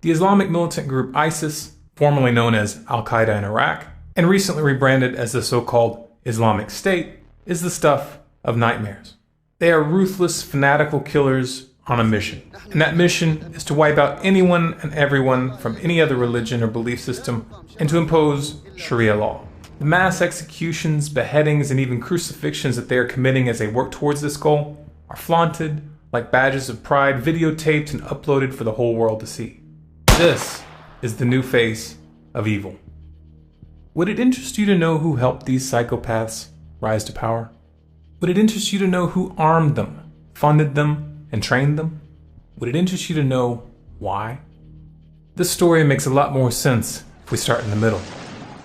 The Islamic militant group ISIS, formerly known as Al-Qaeda in Iraq, and recently rebranded as the so-called Islamic State, is the stuff of nightmares. They are ruthless, fanatical killers on a mission. And that mission is to wipe out anyone and everyone from any other religion or belief system and to impose Sharia law. The mass executions, beheadings, and even crucifixions that they are committing as they work towards this goal are flaunted like badges of pride, videotaped and uploaded for the whole world to see. This is the new face of evil. Would it interest you to know who helped these psychopaths rise to power? Would it interest you to know who armed them, funded them, and trained them? Would it interest you to know why? This story makes a lot more sense if we start in the middle.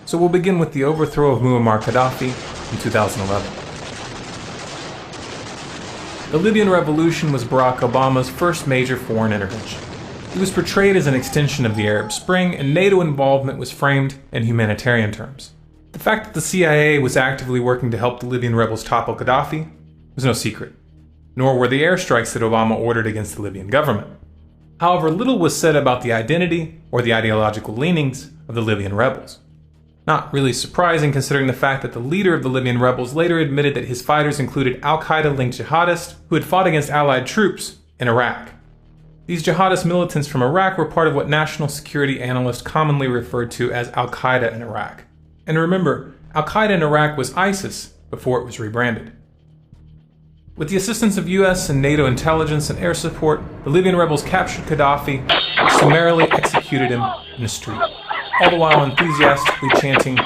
So we'll begin with the overthrow of Muammar Gaddafi in 2011. The Libyan revolution was Barack Obama's first major foreign intervention. It was portrayed as an extension of the Arab Spring, and NATO involvement was framed in humanitarian terms. The fact that the CIA was actively working to help the Libyan rebels topple Gaddafi was no secret, nor were the airstrikes that Obama ordered against the Libyan government. However, little was said about the identity or the ideological leanings of the Libyan rebels. Not really surprising considering the fact that the leader of the Libyan rebels later admitted that his fighters included Al-Qaeda-linked jihadists who had fought against Allied troops in Iraq. These jihadist militants from Iraq were part of what national security analysts commonly referred to as Al-Qaeda in Iraq. And remember, Al-Qaeda in Iraq was ISIS before it was rebranded. With the assistance of US and NATO intelligence and air support, the Libyan rebels captured Gaddafi and summarily executed him in the street, all the while enthusiastically chanting,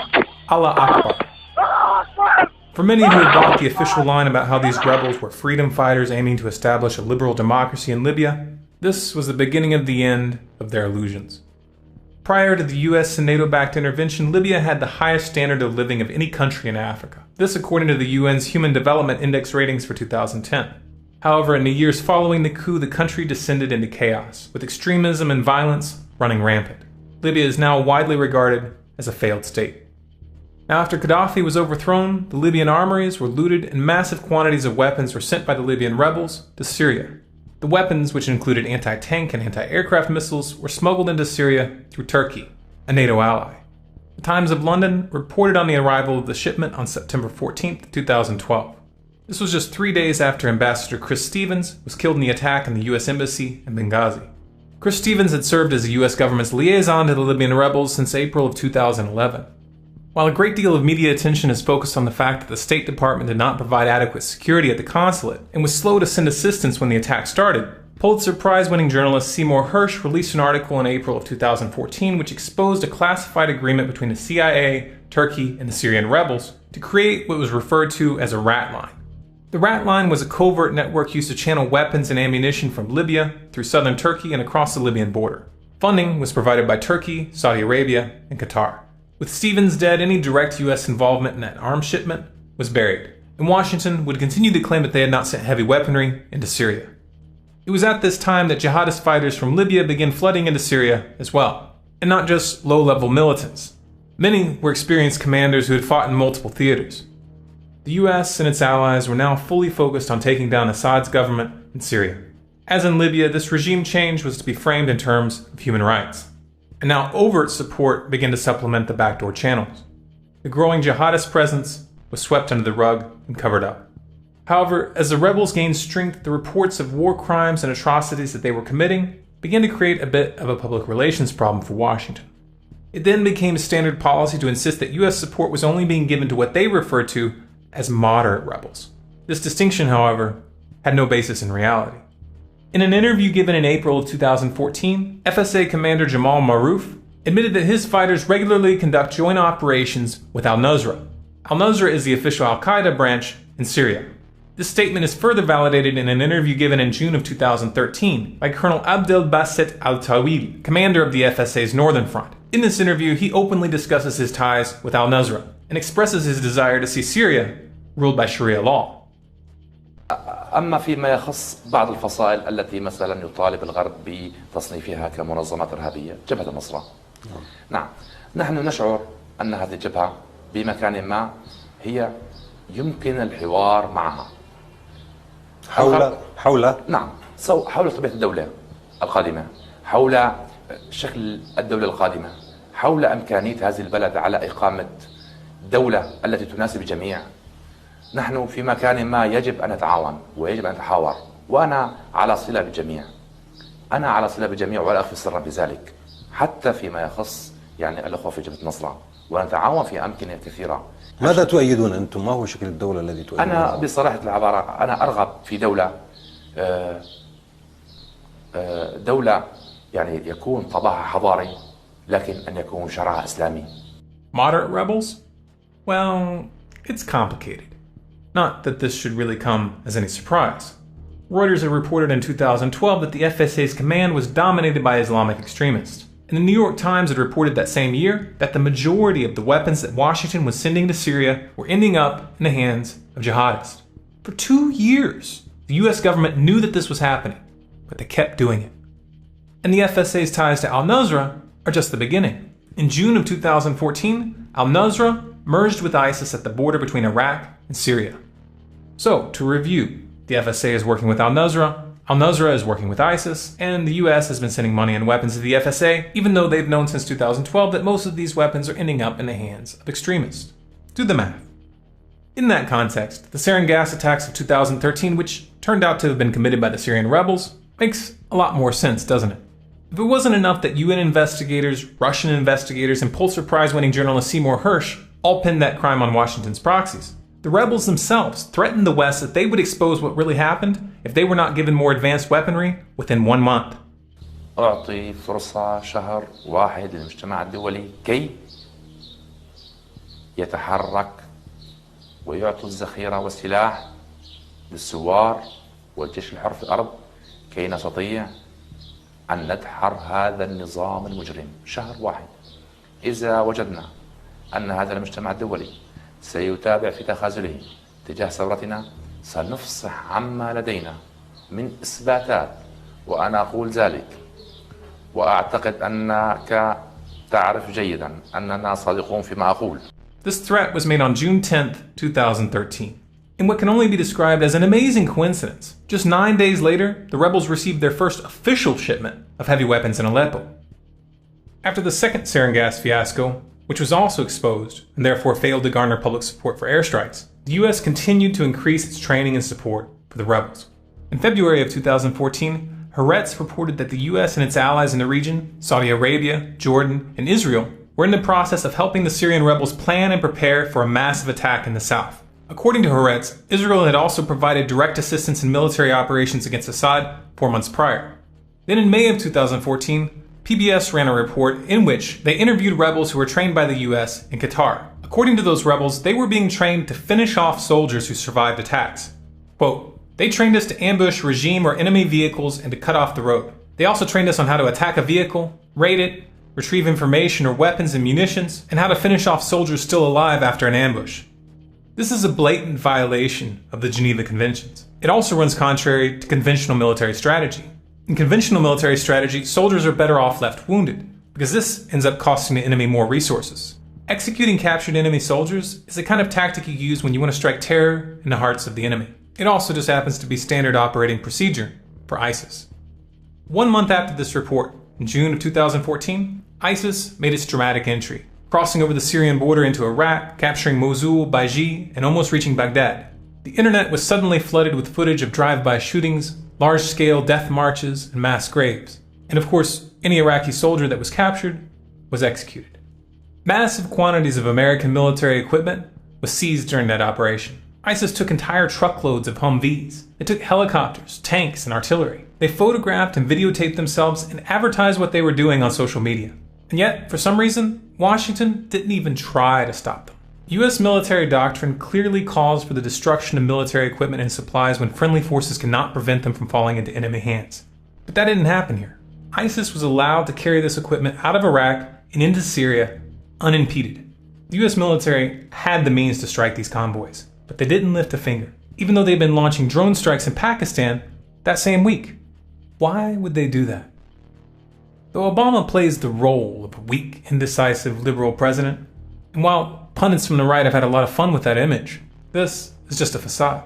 Allah Akbar. For many who had bought the official line about how these rebels were freedom fighters aiming to establish a liberal democracy in Libya, this was the beginning of the end of their illusions. Prior to the US and NATO-backed intervention, Libya had the highest standard of living of any country in Africa. This according to the UN's Human Development Index ratings for 2010. However, in the years following the coup, the country descended into chaos, with extremism and violence running rampant. Libya is now widely regarded as a failed state. Now, after Gaddafi was overthrown, the Libyan armories were looted and massive quantities of weapons were sent by the Libyan rebels to Syria. The weapons, which included anti-tank and anti-aircraft missiles, were smuggled into Syria through Turkey, a NATO ally. The Times of London reported on the arrival of the shipment on September 14, 2012. This was just 3 days after Ambassador Chris Stevens was killed in the attack on the US Embassy in Benghazi. Chris Stevens had served as the US government's liaison to the Libyan rebels since April of 2011. While a great deal of media attention is focused on the fact that the State Department did not provide adequate security at the consulate and was slow to send assistance when the attack started, Pulitzer Prize-winning journalist Seymour Hersh released an article in April of 2014 which exposed a classified agreement between the CIA, Turkey, and the Syrian rebels to create what was referred to as a rat line. The rat line was a covert network used to channel weapons and ammunition from Libya through southern Turkey and across the Libyan border. Funding was provided by Turkey, Saudi Arabia, and Qatar. With Stevens dead, any direct US involvement in that arms shipment was buried, and Washington would continue to claim that they had not sent heavy weaponry into Syria. It was at this time that jihadist fighters from Libya began flooding into Syria as well, and not just low-level militants. Many were experienced commanders who had fought in multiple theaters. The US and its allies were now fully focused on taking down Assad's government in Syria. As in Libya, this regime change was to be framed in terms of human rights. And now overt support began to supplement the backdoor channels. The growing jihadist presence was swept under the rug and covered up. However, as the rebels gained strength, the reports of war crimes and atrocities that they were committing began to create a bit of a public relations problem for Washington. It then became standard policy to insist that US support was only being given to what they referred to as moderate rebels. This distinction, however, had no basis in reality. In an interview given in April of 2014, FSA Commander Jamal Maroof admitted that his fighters regularly conduct joint operations with al-Nusra. Al-Nusra is the official al-Qaeda branch in Syria. This statement is further validated in an interview given in June of 2013 by Colonel Abdel Basset al-Tawil, commander of the FSA's Northern Front. In this interview, he openly discusses his ties with al-Nusra and expresses his desire to see Syria ruled by Sharia law. أما فيما يخص بعض الفصائل التي مثلا يطالب الغرب بتصنيفها كمنظمات إرهابية، جبهة النصرة. نعم، نحن نشعر أن هذه الجبهة بمكان ما هي يمكن الحوار معها. حول نعم، حول طبيعة الدولة القادمة، حول شكل الدولة القادمة، حول إمكانية هذه البلد على إقامة دولة التي تناسب الجميع. نحن في مكان ما يجب أن نتعاون ويجب أن نتحاور، وأنا على صلة بالجميع، أنا على صلة بالجميع ولا أخفي سرا بذلك، حتى فيما يخص يعني الأخوة في جبهة النصرة، ونتعاون في أمكنة كثيرة. ماذا تؤيدون أنتم؟ ما هو شكل الدولة الذي تؤيدون؟ أنا بصراحة العبارة أنا أرغب في دولة يعني يكون طابعها حضاري، لكن أن يكون شرعها إسلامي. Moderate rebels? Well, it's complicated. Not that this should really come as any surprise. Reuters had reported in 2012 that the FSA's command was dominated by Islamic extremists. And the New York Times had reported that same year that the majority of the weapons that Washington was sending to Syria were ending up in the hands of jihadists. For 2 years, the US government knew that this was happening, but they kept doing it. And the FSA's ties to al-Nusra are just the beginning. In June of 2014, al-Nusra merged with ISIS at the border between Iraq and Syria. So, to review, the FSA is working with al-Nusra is working with ISIS, and the US has been sending money and weapons to the FSA, even though they've known since 2012 that most of these weapons are ending up in the hands of extremists. Do the math. In that context, the sarin gas attacks of 2013, which turned out to have been committed by the Syrian rebels, makes a lot more sense, doesn't it? If it wasn't enough that UN investigators, Russian investigators, and Pulitzer Prize-winning journalist Seymour Hersh all pinned that crime on Washington's proxies, the rebels themselves threatened the West that they would expose what really happened if they were not given more advanced weaponry within 1 month. أعطي فرصة شهر واحد للمجتمع الدولي كي يتحرك ويعطوا الذخيرة والسلاح للثوار والجيش الحر في الأرض كي نستطيع أن ندحر هذا النظام المجرم. شهر واحد. إذا وجدنا أن هذا المجتمع الدولي سيتابع في تخاذله تجاه ثورتنا، سنفصح عما لدينا من إثباتات، وأنا أقول ذلك وأعتقد أنك تعرف جيدا أننا صادقون فيما أقول. This threat was made on June 10th, 2013. In what can only be described as an amazing coincidence, just 9 days later, the rebels received their first official shipment of heavy weapons in Aleppo. After the second sarin gas fiasco, which was also exposed and therefore failed to garner public support for airstrikes, the US continued to increase its training and support for the rebels. In February of 2014, Haaretz reported that the US and its allies in the region, Saudi Arabia, Jordan, and Israel, were in the process of helping the Syrian rebels plan and prepare for a massive attack in the south. According to Haaretz, Israel had also provided direct assistance in military operations against Assad 4 months prior. Then in May of 2014, PBS ran a report in which they interviewed rebels who were trained by the US in Qatar. According to those rebels, they were being trained to finish off soldiers who survived attacks. Quote, "They trained us to ambush regime or enemy vehicles and to cut off the road. They also trained us on how to attack a vehicle, raid it, retrieve information or weapons and munitions, and how to finish off soldiers still alive after an ambush." This is a blatant violation of the Geneva Conventions. It also runs contrary to conventional military strategy. In conventional military strategy, soldiers are better off left wounded, because this ends up costing the enemy more resources. Executing captured enemy soldiers is the kind of tactic you use when you want to strike terror in the hearts of the enemy. It also just happens to be standard operating procedure for ISIS. 1 month after this report, in June of 2014, ISIS made its dramatic entry, crossing over the Syrian border into Iraq, capturing Mosul, Baiji, and almost reaching Baghdad. The internet was suddenly flooded with footage of drive-by shootings, large-scale death marches, and mass graves. And of course, any Iraqi soldier that was captured was executed. Massive quantities of American military equipment was seized during that operation. ISIS took entire truckloads of Humvees. They took helicopters, tanks, and artillery. They photographed and videotaped themselves and advertised what they were doing on social media. And yet, for some reason, Washington didn't even try to stop them. US military doctrine clearly calls for the destruction of military equipment and supplies when friendly forces cannot prevent them from falling into enemy hands. But that didn't happen here. ISIS was allowed to carry this equipment out of Iraq and into Syria unimpeded. The US military had the means to strike these convoys, but they didn't lift a finger, even though they'd been launching drone strikes in Pakistan that same week. Why would they do that? Though Obama plays the role of a weak, indecisive liberal president, and while pundits from the right have had a lot of fun with that image, this is just a facade.